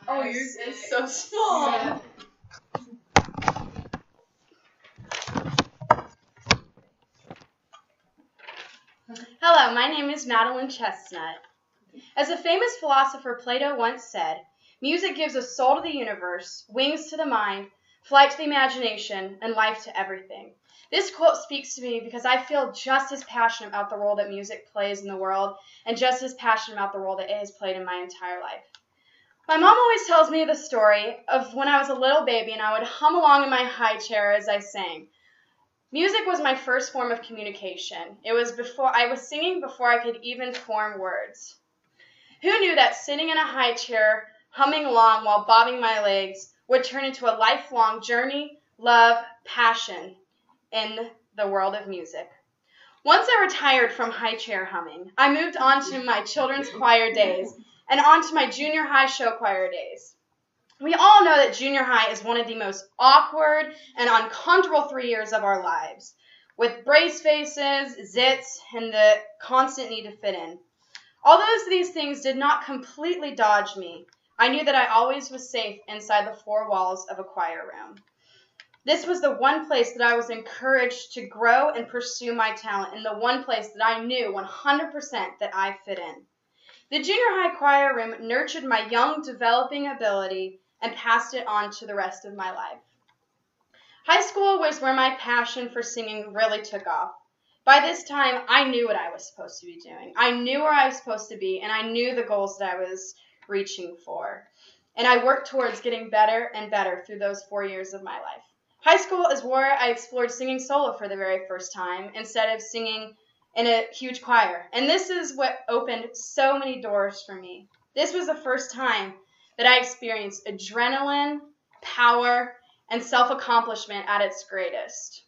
Oh, yours is so small. Hello, my name is Madeline Chestnut. As a famous philosopher Plato once said, music gives a soul to the universe, wings to the mind, flight to the imagination, and life to everything. This quote speaks to me because I feel just as passionate about the role that music plays in the world and just as passionate about the role that it has played in my entire life. My mom always tells me the story of when I was a little baby and I would hum along in my high chair as I sang. Music was my first form of communication. It was before I was singing before I could even form words. Who knew that sitting in a high chair, humming along while bobbing my legs, would turn into a lifelong journey, love, passion in the world of music? Once I retired from high chair humming, I moved on to my children's choir days and on to my junior high show choir days. We all know that junior high is one of the most awkward and uncomfortable 3 years of our lives, with brace faces, zits, and the constant need to fit in. Although these things did not completely dodge me, I knew that I always was safe inside the four walls of a choir room. This was the one place that I was encouraged to grow and pursue my talent, and the one place that I knew 100% that I fit in. The junior high choir room nurtured my young, developing ability and passed it on to the rest of my life. High school was where my passion for singing really took off. By this time, I knew what I was supposed to be doing. I knew where I was supposed to be, and I knew the goals that I was reaching for. And I worked towards getting better and better through those 4 years of my life. High school is where I explored singing solo for the very first time instead of singing in a huge choir. And this is what opened so many doors for me. This was the first time that I experienced adrenaline, power, and self-accomplishment at its greatest.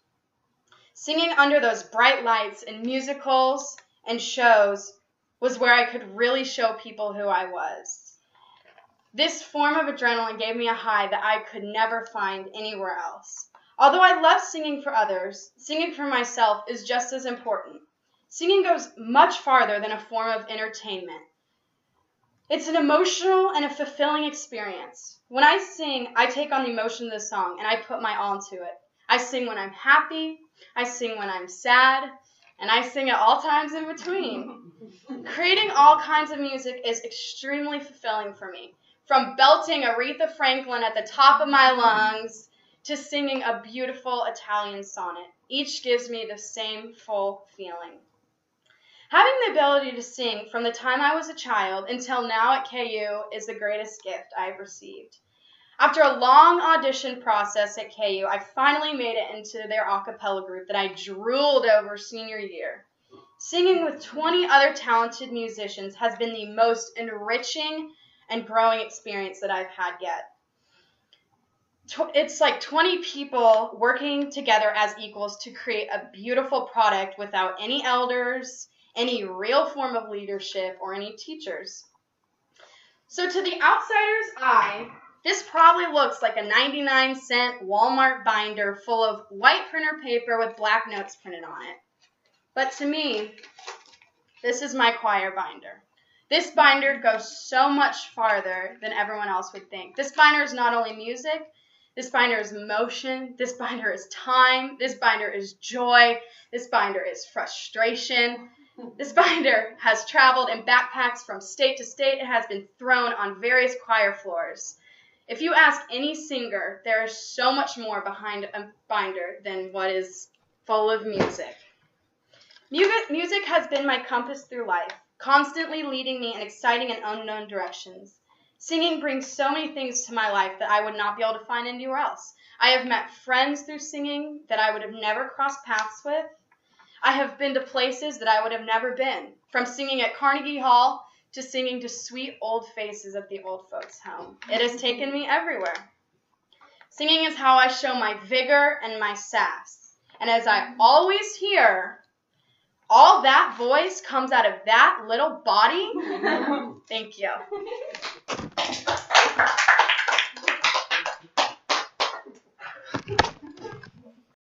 Singing under those bright lights in musicals and shows was where I could really show people who I was. This form of adrenaline gave me a high that I could never find anywhere else. Although I love singing for others, singing for myself is just as important. Singing goes much farther than a form of entertainment. It's an emotional and a fulfilling experience. When I sing, I take on the emotion of the song and I put my all into it. I sing when I'm happy, I sing when I'm sad, and I sing at all times in between. Creating all kinds of music is extremely fulfilling for me. From belting Aretha Franklin at the top of my lungs to singing a beautiful Italian sonnet. Each gives me the same full feeling. Having the ability to sing from the time I was a child until now at KU is the greatest gift I've received. After a long audition process at KU, I finally made it into their a cappella group that I drooled over senior year. Singing with 20 other talented musicians has been the most enriching and growing experience that I've had yet. It's like 20 people working together as equals to create a beautiful product without any elders, any real form of leadership, or any teachers. So to the outsider's eye, this probably looks like a 99-cent Walmart binder full of white printer paper with black notes printed on it. But to me, this is my choir binder. This binder goes so much farther than everyone else would think. This binder is not only music, this binder is emotion, this binder is time, this binder is joy, this binder is frustration. This binder has traveled in backpacks from state to state. It has been thrown on various choir floors. If you ask any singer, there is so much more behind a binder than what is full of music. Music has been my compass through life, constantly leading me in exciting and unknown directions. Singing brings so many things to my life that I would not be able to find anywhere else. I have met friends through singing that I would have never crossed paths with. I have been to places that I would have never been, from singing at Carnegie Hall to singing to sweet old faces at the old folks' home. It has taken me everywhere. Singing is how I show my vigor and my sass. And as I always hear, all that voice comes out of that little body. Thank you.